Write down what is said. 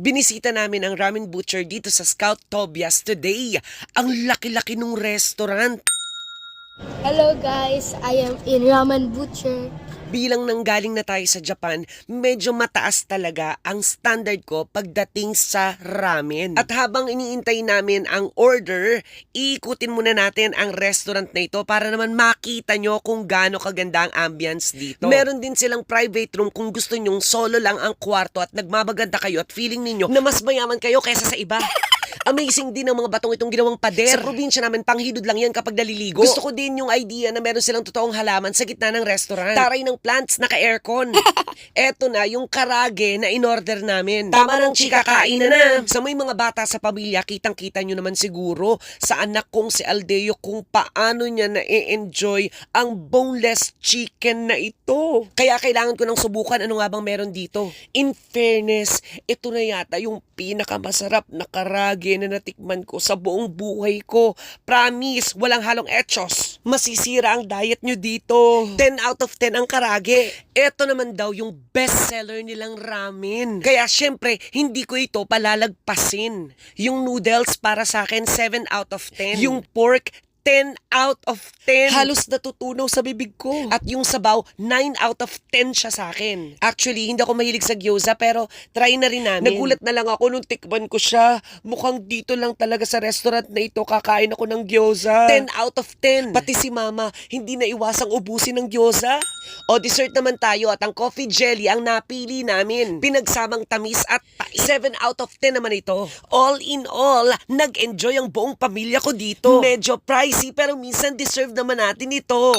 Binisita namin ang ramen butcher dito sa Scout Tobias today. Ang laki-laki ng restaurant. Hello guys, I am in Ramen Butcher. Bilang nanggaling na tayo sa Japan, medyo mataas talaga ang standard ko pagdating sa ramen. At habang iniintay namin ang order, iikutin muna natin ang restaurant na ito para naman makita nyo kung gaano kaganda ang ambience dito. Meron din silang private room kung gusto nyong solo lang ang kwarto at nagmamaganda kayo at feeling ninyo na mas mayaman kayo kaysa sa iba. Amazing din ang mga batong itong ginawang pader. Sa probinsya namin, panghilod lang yan kapag naliligo. Gusto ko din yung idea na meron silang totoong halaman sa gitna ng restaurant. Taray ng plants, naka-aircon. Eto na yung karage na in-order namin. Tama ng chika, kain na. Sa may mga bata sa pamilya, kitang-kita nyo naman siguro sa anak kong si Aldeo kung paano niya na-enjoy ang boneless chicken na ito. Kaya kailangan ko nang subukan ano nga bang meron dito. In fairness, ito na yata yung pinakamasarap na karage na natikman ko sa buong buhay ko. Promise, walang halong etchos. Masisira ang diet nyo dito. 10 out of 10 ang karage. Ito naman daw yung bestseller nilang ramen. Kaya syempre, hindi ko ito palalagpasin. Yung noodles para sa akin, 7 out of 10. Yung pork, 10 out of 10. Halos natutunaw sa bibig ko. At yung sabaw, 9 out of 10 siya sa akin. Actually, hindi ako mahilig sa gyoza pero try na rin namin. Nagulat na lang ako nung tikman ko siya. Mukhang dito lang talaga sa restaurant na ito kakain ako ng gyoza. 10 out of 10. Pati si mama, hindi na iwasang ubusin ng gyoza. O dessert naman tayo at ang coffee jelly ang napili namin. Pinagsamang tamis at pait. 7 out of 10 naman ito. All in all, nag-enjoy ang buong pamilya ko dito. Medyo pricey pero minsan deserve naman natin ito.